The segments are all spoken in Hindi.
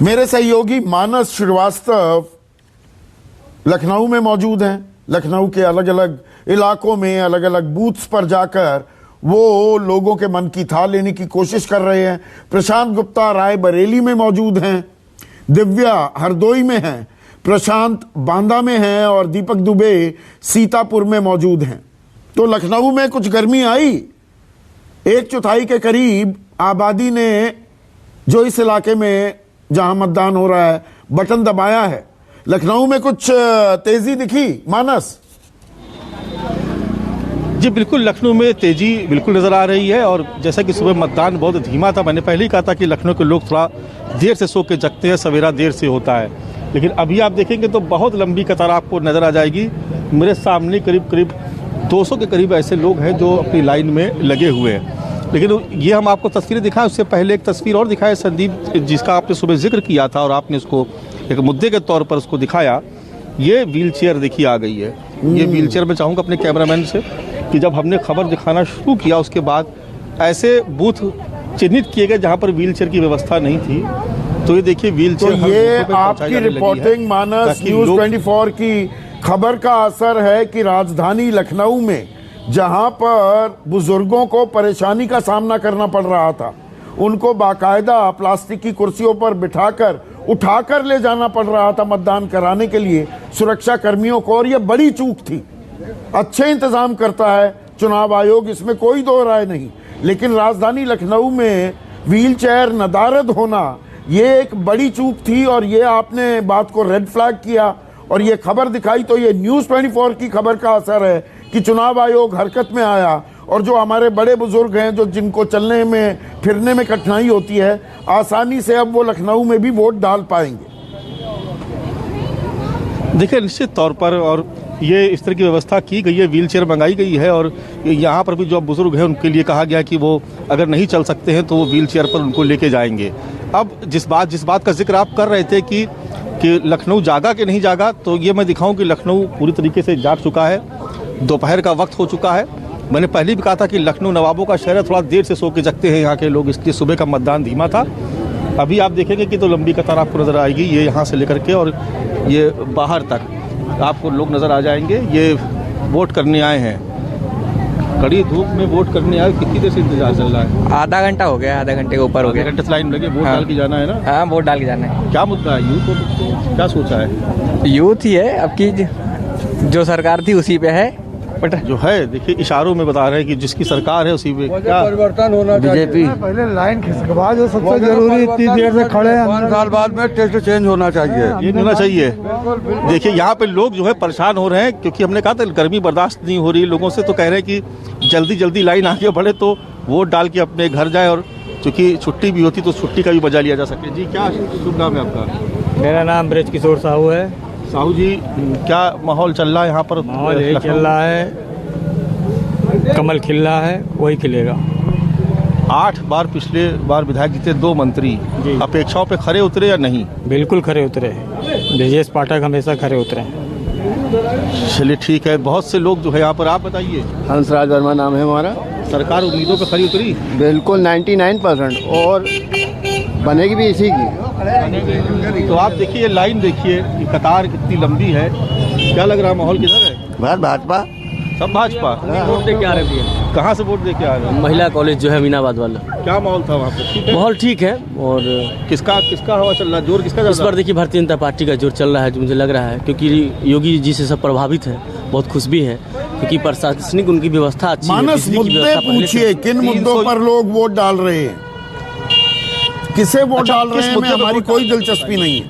मेरे सहयोगी मानस श्रीवास्तव लखनऊ में मौजूद हैं। लखनऊ के अलग अलग इलाकों में अलग अलग बूथ्स पर जाकर वो लोगों के मन की थाह लेने की कोशिश कर रहे हैं। प्रशांत गुप्ता रायबरेली में मौजूद हैं, दिव्या हरदोई में हैं, प्रशांत बांदा में हैं और दीपक दुबे सीतापुर में मौजूद हैं। तो लखनऊ में कुछ गर्मी आई। 1/4 के करीब आबादी ने जो इस इलाके में जहां मतदान हो रहा है बटन दबाया है। लखनऊ में कुछ तेजी दिखी मानस? जी बिल्कुल, लखनऊ में तेजी बिल्कुल नज़र आ रही है। और जैसा कि सुबह मतदान बहुत धीमा था, मैंने पहले ही कहा था कि लखनऊ के लोग थोड़ा देर से सो के जगते हैं, सवेरा देर से होता है। लेकिन अभी आप देखेंगे तो बहुत लंबी कतार आपको नज़र आ जाएगी। मेरे सामने करीब 200 के करीब ऐसे लोग हैं जो अपनी लाइन में लगे हुए हैं। लेकिन ये हम आपको तस्वीरें दिखाएं, उससे पहले एक तस्वीर और दिखाए संदीप, जिसका आपने सुबह जिक्र किया था और आपने उसको एक मुद्दे के तौर पर उसको दिखाया। ये व्हील चेयर देखिए आ गई है। ये व्हील चेयर मैं चाहूँगा अपने कैमरामैन से कि जब हमने खबर दिखाना शुरू किया उसके बाद ऐसे बूथ चिन्हित किए गए जहाँ पर व्हील चेयर की व्यवस्था नहीं थी। तो ये देखिए व्हील चेयर। तो ये आपकी रिपोर्टिंग मानस न्यूज़ 24 की खबर का असर है कि राजधानी लखनऊ में जहां पर बुजुर्गों को परेशानी का सामना करना पड़ रहा था, उनको बाकायदा प्लास्टिक की कुर्सियों पर बिठाकर उठाकर ले जाना पड़ रहा था मतदान कराने के लिए सुरक्षा कर्मियों को, और ये बड़ी चूक थी। अच्छे इंतजाम करता है चुनाव आयोग, इसमें कोई दो राय नहीं, लेकिन राजधानी लखनऊ में व्हील चेयर नदारद होना ये एक बड़ी चूक थी। और ये आपने बात को रेड फ्लैग किया और ये खबर दिखाई। तो ये न्यूज़ 24 की खबर का असर है कि चुनाव आयोग हरकत में आया और जो हमारे बड़े बुजुर्ग हैं, जो जिनको चलने में फिरने में कठिनाई होती है, आसानी से अब वो लखनऊ में भी वोट डाल पाएंगे। देखिए निश्चित तौर पर, और ये इस तरह की व्यवस्था की गई है, व्हील चेयर मंगाई गई है। और यहाँ पर भी जो बुजुर्ग हैं उनके लिए कहा गया कि वो अगर नहीं चल सकते हैं तो वो व्हील चेयर पर उनको लेके जाएंगे। अब जिस बात का जिक्र आप कर रहे थे कि लखनऊ जागा कि नहीं जागा, तो ये मैं दिखाऊं कि लखनऊ पूरी तरीके से जाग चुका है। दोपहर का वक्त हो चुका है। मैंने पहले भी कहा था कि लखनऊ नवाबों का शहर है, थोड़ा देर से सो के जगते हैं यहाँ के लोग, इसलिए सुबह का मतदान धीमा था। अभी आप देखेंगे कि तो लंबी कतार आपको नज़र आएगी। ये यहाँ से लेकर के और ये बाहर तक आपको लोग नज़र आ जाएंगे। ये वोट करने आए हैं, कड़ी धूप में वोट करने आए। कितनी देर से इंतजार चल रहा है? आधा घंटा हो गया, आधा घंटे के ऊपर हो गया। आधे घंटे से लाइन लगे, वोट डाल के जाना है ना? हाँ, वोट डाल के जाना है। क्या मुद्दा है? यूथ को क्या सोचा है? यूथ ही है, अब की जो सरकार थी उसी पे है। बट जो है देखिए इशारों में बता रहे हैं कि जिसकी सरकार है उसी पे क्या परिवर्तन होना चाहिए। बीजेपी पहले लाइन खिसकवा जो सबसे जरूरी, इतनी देर से खड़े हैं, 5 साल बाद में टेस्ट चेंज होना चाहिए। ये होना चाहिए। देखिए यहाँ पे लोग जो है परेशान हो रहे हैं, क्योंकि हमने कहा था गर्मी बर्दाश्त नहीं हो रही लोगों से, तो कह रहे हैं कि जल्दी लाइन आगे बढ़े तो वोट डाल के अपने घर जाए, और चूँकि छुट्टी भी होती तो छुट्टी का भी मजा लिया जा सके। जी क्या शुभ नाम है आपका? मेरा नाम ब्रज किशोर साहू है। साहू जी, क्या माहौल चल रहा है यहाँ पर? माहौल यही चल रहा है, कमल खिल रहा है, वही खिलेगा। 8 बार पिछले बार विधायक जीते, 2 मंत्री, अपेक्षाओं पे खरे उतरे या नहीं? बिल्कुल खरे उतरे। ब्रजेश पाठक हमेशा खरे उतरे। चलिए ठीक है। बहुत से लोग जो है यहाँ पर, आप बताइए। हंसराज वर्मा नाम है हमारा। सरकार उम्मीदों पे खरी उतरी? बिल्कुल 99% और बनेगी भी इसी की। तो आप देखिए ये लाइन देखिए, ये कतार कितनी लंबी है। क्या लग रहा है माहौल किधर है? भाजपा। सब भाजपा। वोट दे के आ रहे हैं। कहाँ से वोट दे के आ रहे हैं? महिला कॉलेज जो है अमीनाबाद वाला। क्या माहौल था वहाँ पे? ठीक है? माहौल ठीक है। और किसका हवा चल रहा है? जोर किसका? इस बार देखिए भारतीय जनता पार्टी का जोर चल रहा है, जो मुझे लग रहा है, क्योंकि योगी जी से सब प्रभावित है, बहुत खुश भी है, क्योंकि प्रशासनिक उनकी व्यवस्था अच्छी है। मानस मुद्दे पूछिए, किन मुद्दों पर लोग वोट डाल रहे हैं, किसे वोट डाल रहे हैं, हमारी कोई दिलचस्पी नहीं है।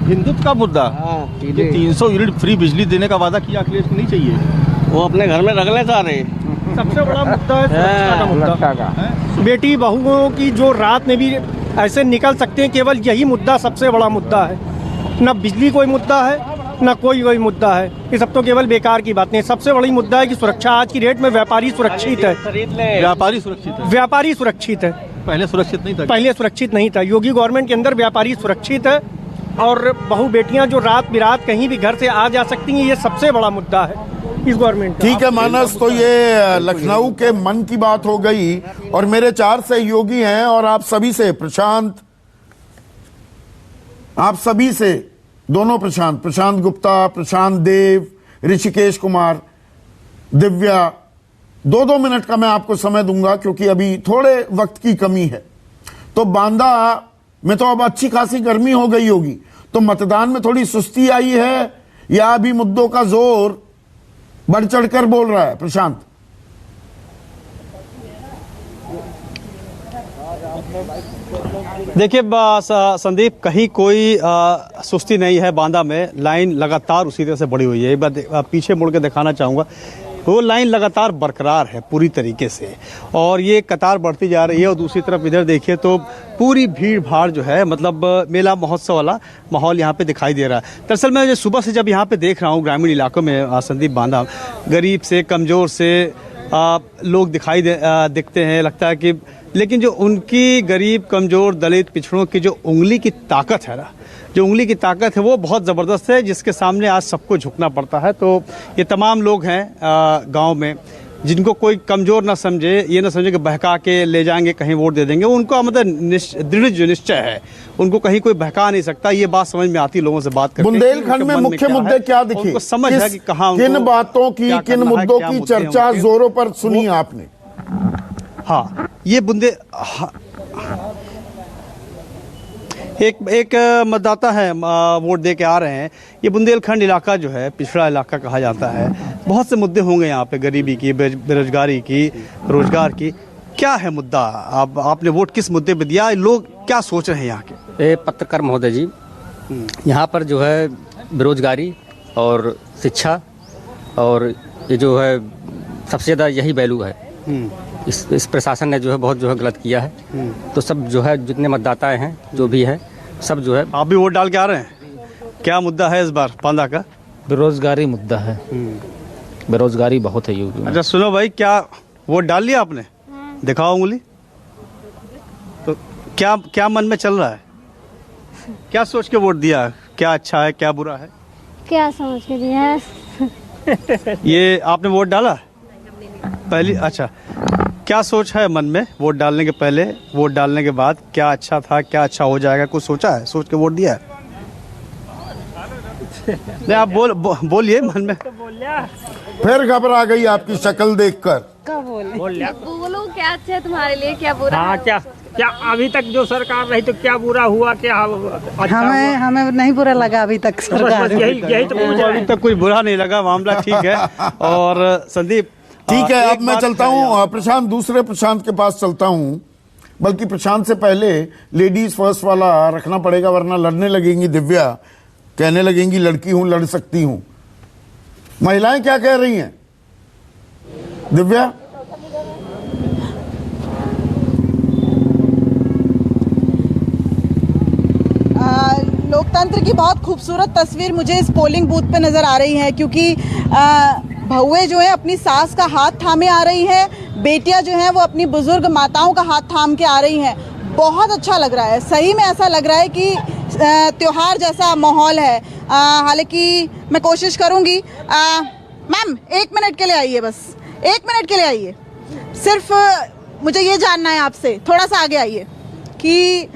हिंदुत्व का मुद्दा। 300 यूनिट फ्री बिजली देने का वादा किया अखिलेश को, नहीं चाहिए? वो अपने घर में रखना चाह रहे। सबसे बड़ा मुद्दा है सुरक्षा का मुद्दा। बेटी बहुओं की जो रात में भी ऐसे निकल सकते हैं, केवल यही मुद्दा सबसे बड़ा मुद्दा है। न बिजली कोई मुद्दा है, न कोई मुद्दा है। ये सब तो केवल बेकार की बातें। सबसे बड़ी मुद्दा है कि सुरक्षा। आज की डेट में व्यापारी सुरक्षित है। व्यापारी सुरक्षित है? व्यापारी सुरक्षित है, पहले सुरक्षित नहीं था। पहले सुरक्षित नहीं था। योगी गवर्नमेंट के अंदर व्यापारी सुरक्षित है, और बहू बेटियां जो रात बिरात कहीं भी घर से आ जा सकती हैं, ये सबसे बड़ा मुद्दा है इस गवर्नमेंट का। ठीक है मानस, तो ये लखनऊ के मन की बात हो गई, और मेरे 4 सहयोगी हैं और आप सभी से, प्रशांत, आप सभी से, दोनों प्रशांत गुप्ता, प्रशांत देव, ऋषिकेश कुमार, दिव्या, 2-2 मिनट का मैं आपको समय दूंगा क्योंकि अभी थोड़े वक्त की कमी है। तो बांदा में तो अब अच्छी खासी गर्मी हो गई होगी, तो मतदान में थोड़ी सुस्ती आई है या अभी मुद्दों का जोर बढ़ चढ़कर बोल रहा है? प्रशांत। देखिए संदीप, कहीं कोई सुस्ती नहीं है। बांदा में लाइन लगातार उसी तरह से बढ़ी हुई है। एक बार पीछे मुड़ के दिखाना चाहूँगा, वो लाइन लगातार बरकरार है पूरी तरीके से, और ये कतार बढ़ती जा रही है। और दूसरी तरफ इधर देखिए तो पूरी भीड़ भाड़ जो है, मतलब मेला महोत्सव वाला माहौल यहाँ पे दिखाई दे रहा है। दरअसल मैं जो सुबह से जब यहाँ पे देख रहा हूँ ग्रामीण इलाकों में संदीप, बांदा गरीब से कमज़ोर से लोग दिखते हैं, लगता है कि, लेकिन जो उनकी गरीब कमज़ोर दलित पिछड़ों की जो उंगली की ताकत है ना, जो उंगली की ताकत है वो बहुत ज़बरदस्त है, जिसके सामने आज सबको झुकना पड़ता है। तो ये तमाम लोग हैं गांव में, जिनको कोई कमज़ोर ना समझे, ये ना समझे कि बहका के ले जाएंगे कहीं वोट दे देंगे। उनको मतलब दृढ़ जो निश्चय है, उनको कहीं कोई बहका नहीं सकता। ये बात समझ में आती लोगों से बात करके। बुंदेलखंड में मुख्य मुद्दे क्या दिखे? उनको समझ है कि कहाँ किन बातों की, किन मुद्दों की चर्चा जोरों पर सुनी आपने? हाँ, ये एक मतदाता है, वोट दे के आ रहे हैं। ये बुंदेलखंड इलाका जो है पिछड़ा इलाका कहा जाता है। बहुत से मुद्दे होंगे यहाँ पे, गरीबी की, बेरोजगारी की, रोजगार की। क्या है मुद्दा? आपने वोट किस मुद्दे पे दिया? लोग क्या सोच रहे हैं यहाँ के? ये पत्रकार महोदय जी, यहाँ पर जो है बेरोजगारी और शिक्षा और ये जो है सबसे ज़्यादा यही वैल्यू है। इस प्रशासन ने जो है बहुत जो है गलत किया है। तो सब जो है जितने मतदाता हैं जो भी है सब जो है। आप भी वोट डाल के आ रहे हैं? क्या मुद्दा है इस बार बांदा का? बेरोजगारी मुद्दा है। बेरोजगारी बहुत है यूपी में। अच्छा सुनो भाई, क्या वोट डाल लिया आपने? दिखाओ उंगली। तो क्या मन में चल रहा है? क्या सोच के वोट दिया? क्या अच्छा है, क्या बुरा है? क्या समझ के दिया है? ये आपने वोट डाला पहली? अच्छा, क्या सोच है मन में वोट डालने के पहले, वोट डालने के बाद? क्या अच्छा था, क्या अच्छा हो जाएगा, कुछ सोचा है? सोच के वोट दिया है? नहीं, आप बोलिए मन में। फिर घबरा गई आपकी शक्ल देखकर। बोलो क्या अच्छा है तुम्हारे लिए, क्या बुरा? हाँ, क्या अभी तक जो सरकार रही तो क्या बुरा हुआ, क्या अच्छा हमें नहीं बुरा लगा अभी तक सरकार। यही तो अभी तक कुछ बुरा नहीं लगा, मामला ठीक है। और संदीप ठीक है, अब मैं चलता हूँ प्रशांत, दूसरे प्रशांत के पास चलता हूँ। बल्कि प्रशांत से पहले लेडीज फर्स्ट वाला रखना पड़ेगा, वरना लड़ने लगेंगी दिव्या, कहने लगेंगी लड़की हूं, लड़ सकती हूं। महिलाएं क्या कह रही हैं? दिव्या। लोकतंत्र की बहुत खूबसूरत तस्वीर मुझे इस पोलिंग बूथ पे नजर आ रही है, क्योंकि बहुएं जो है अपनी सास का हाथ थामे आ रही है, बेटियां जो हैं वो अपनी बुजुर्ग माताओं का हाथ थाम के आ रही हैं। बहुत अच्छा लग रहा है, सही में ऐसा लग रहा है कि त्योहार जैसा माहौल है। हालांकि मैं कोशिश करूंगी। मैम 1 मिनट के लिए आइए, बस 1 मिनट के लिए आइए। सिर्फ मुझे ये जानना है आपसे, थोड़ा सा आगे आइए, कि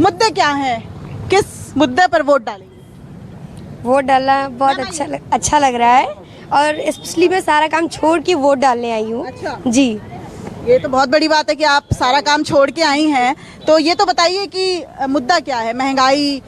मुद्दे क्या हैं, किस मुद्दे पर वोट डालेंगे? वोट डालना बहुत अच्छा लग रहा है, और स्पेशली मैं सारा काम छोड़ के वोट डालने आई हूँ। अच्छा जी, ये तो बहुत बड़ी बात है कि आप सारा काम छोड़ के आई हैं। तो ये तो बताइए कि मुद्दा क्या है? महंगाई,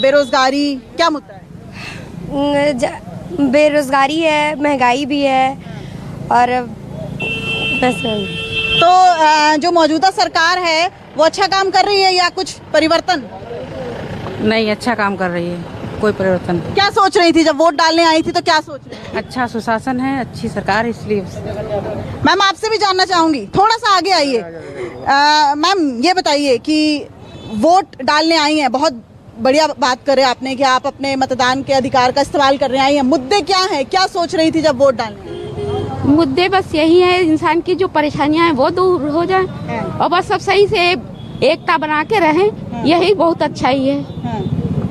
बेरोजगारी, क्या मुद्दा है? बेरोजगारी है, महंगाई भी है, और बस। तो जो मौजूदा सरकार है वो अच्छा काम कर रही है या कुछ परिवर्तन? नहीं, अच्छा काम कर रही है, कोई परिवर्तन। क्या सोच रही थी जब वोट डालने आई थी, तो क्या सोच रही थी? अच्छा सुशासन है, अच्छी सरकार, इसलिए। मैम आपसे भी जानना चाहूंगी, थोड़ा सा आगे आइए। मैम ये बताइए कि वोट डालने आई हैं, बहुत बढ़िया बात करे आपने कि आप अपने मतदान के अधिकार का इस्तेमाल करने आई हैं। मुद्दे क्या हैं, क्या सोच रही थी जब वोट डालने? मुद्दे बस यही है, इंसान की जो परेशानियां हैं वो दूर हो जाए, और बस सब सही से एकता बना के रहें, यही बहुत अच्छा ही है।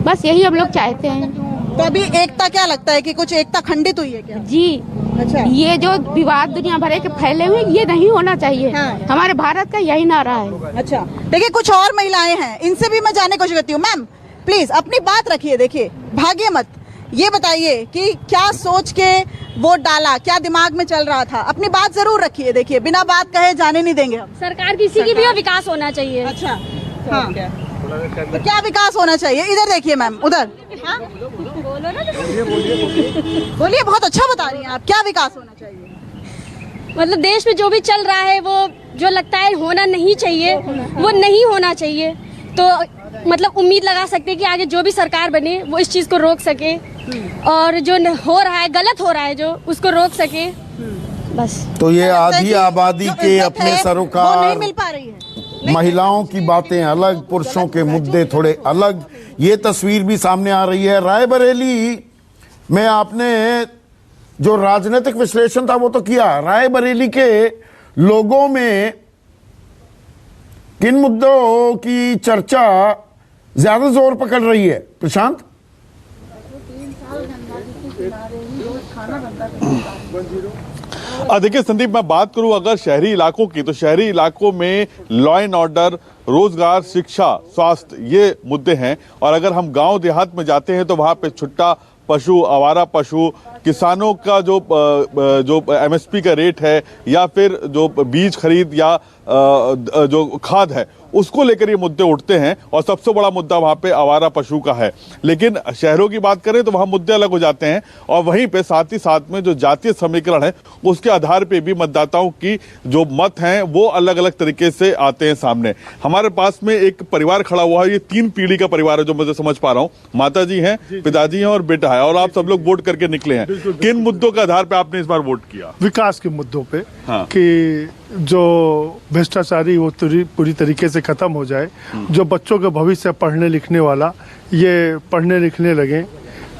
बस यही हम लोग चाहते हैं। तो अभी एकता क्या लगता है कि कुछ एकता खंडित हुई है क्या? जी। अच्छा, ये जो विवाद दुनिया भर के फैले हुए, ये नहीं होना चाहिए। हमारे भारत का यही नारा है। अच्छा, देखिए कुछ और महिलाएं हैं, इनसे भी मैं जानने की कोशिश करती हूँ। मैम प्लीज अपनी बात रखिए, देखिए भागिए मत। ये बताइए कि क्या सोच के वोट डाला, क्या दिमाग में चल रहा था, अपनी बात जरूर रखिए। देखिए बिना बात कहे जाने नहीं देंगे हम। सरकार किसी की भी विकास होना चाहिए। अच्छा हाँ, तो क्या विकास होना चाहिए? इधर देखिए मैम, उधर हाँ? बोलिए, बहुत अच्छा बता रही हैं आप। क्या विकास होना चाहिए? मतलब देश में जो भी चल रहा है वो जो लगता है होना नहीं चाहिए वो नहीं होना चाहिए। तो मतलब उम्मीद लगा सकते हैं कि आगे जो भी सरकार बने वो इस चीज को रोक सके और जो हो रहा है, गलत हो रहा है जो, उसको रोक सके बस। तो ये आधी आबादी के अपने वो सरोकार, नहीं मिल पा रही है। महिलाओं की बातें अलग, पुरुषों के मुद्दे थोड़े अलग, ये तस्वीर भी सामने आ रही है। रायबरेली में आपने जो राजनीतिक विश्लेषण था वो तो किया। रायबरेली के लोगों में किन मुद्दों की चर्चा ज्यादा जोर पकड़ रही है, प्रशांत? देखिए संदीप, मैं बात करूं अगर शहरी इलाकों की, तो शहरी इलाकों में लॉ एंड ऑर्डर, रोजगार, शिक्षा, स्वास्थ्य, ये मुद्दे हैं। और अगर हम गांव देहात में जाते हैं तो वहां पे छुट्टा पशु, आवारा पशु, किसानों का जो एमएसपी का रेट है, या फिर जो बीज खरीद या जो खाद है, उसको लेकर ये मुद्दे उठते हैं। और सबसे बड़ा मुद्दा वहां पे आवारा पशु का है। लेकिन शहरों की बात करें तो वहां मुद्दे अलग हो जाते हैं। और वहीं पे साथ ही साथ में जो जातीय समीकरण है उसके आधार पे भी मतदाताओं की जो मत हैं वो अलग अलग तरीके से आते हैं सामने। हमारे पास में एक परिवार खड़ा हुआ है, ये 3 पीढ़ी का परिवार है जो मुझे समझ पा रहा हूँ। माता जी हैं, पिताजी हैं और बेटा है, और आप सब लोग वोट करके निकले हैं। किन मुद्दों के आधार पर आपने इस बार वोट किया? विकास के मुद्दों पे, हाँ। कि जो भ्रष्टाचारी वो पूरी तरीके से खत्म हो जाए, जो बच्चों का भविष्य पढ़ने लिखने वाला ये पढ़ने लिखने लगे,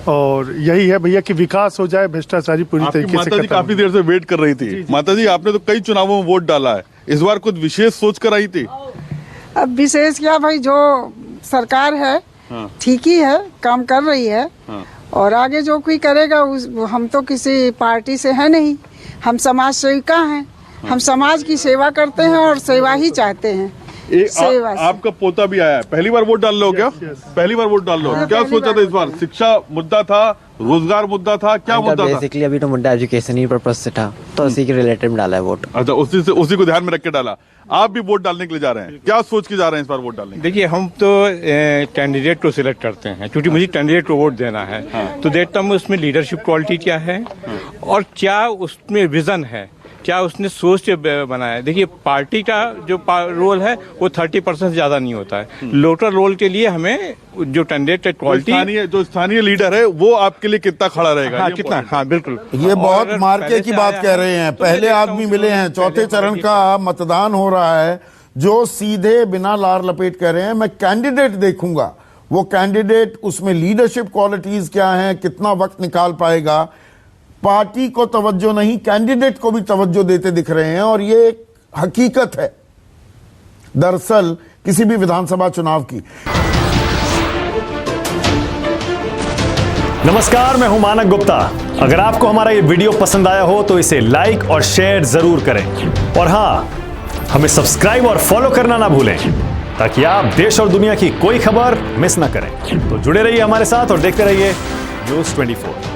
और यही है भैया कि विकास हो जाए, भ्रष्टाचारी पूरी तरीके से माता जी काफी देर से वेट कर रही थी। माता जी, आपने तो कई चुनावों में वोट डाला है, इस बार कुछ विशेष सोच कर आई थी? अब विशेष क्या भाई, जो सरकार है ठीक ही है, काम कर रही है। और आगे जो कोई करेगा हम तो किसी पार्टी से है नहीं, हम समाज सेविका हैं। हम समाज की सेवा करते हैं और सेवा ही चाहते हैं। आपका पोता भी आया है, पहली बार वोट डाल लो क्या? पहली बार वोट डाल लो। क्या सोचा था इस बार? शिक्षा मुद्दा था, रोजगार मुद्दा था, क्या मुद्दा था? बेसिकली अभी तो मुद्दा एजुकेशन ही पर्पस से था, तो उसी के रिलेटेड में डाला है वोट। अच्छा, उसी को ध्यान में रख के डाला। आप भी वोट डालने के लिए जा रहे हैं, क्या सोच के जा रहे हैं इस बार वोट डालने? देखिए, हम तो कैंडिडेट को सिलेक्ट करते हैं, क्योंकि मुझे कैंडिडेट को वोट देना है। तो देखता हूँ उसमें लीडरशिप क्वालिटी क्या है और क्या उसमें विजन है, क्या उसने सोच के बनाया। देखिए, पार्टी का जो रोल है वो 30% से ज्यादा नहीं होता है। लोकल रोल के लिए हमें जो कैंडिडेट क्वालिटी, जो स्थानीय लीडर है वो आपके लिए कितना खड़ा रहेगा? हाँ, कितना? हाँ, बिल्कुल। ये बहुत मार्के की बात कह रहे हैं। पहले आदमी मिले हैं, चौथे चरण का मतदान हो रहा है, जो सीधे बिना लार लपेट कह रहे हैं मैं कैंडिडेट देखूंगा। वो कैंडिडेट, उसमें लीडरशिप क्वालिटीज क्या हैं, कितना वक्त निकाल पाएगा। पार्टी को तवज्जो नहीं, कैंडिडेट को भी तवज्जो देते दिख रहे हैं, और ये एक हकीकत है दरअसल किसी भी विधानसभा चुनाव की। नमस्कार, मैं हूं मानक गुप्ता। अगर आपको हमारा ये वीडियो पसंद आया हो तो इसे लाइक और शेयर जरूर करें, और हां, हमें सब्सक्राइब और फॉलो करना ना भूलें, ताकि आप देश और दुनिया की कोई खबर मिस ना करें। तो जुड़े रहिए हमारे साथ और देखते रहिए न्यूज़ 24।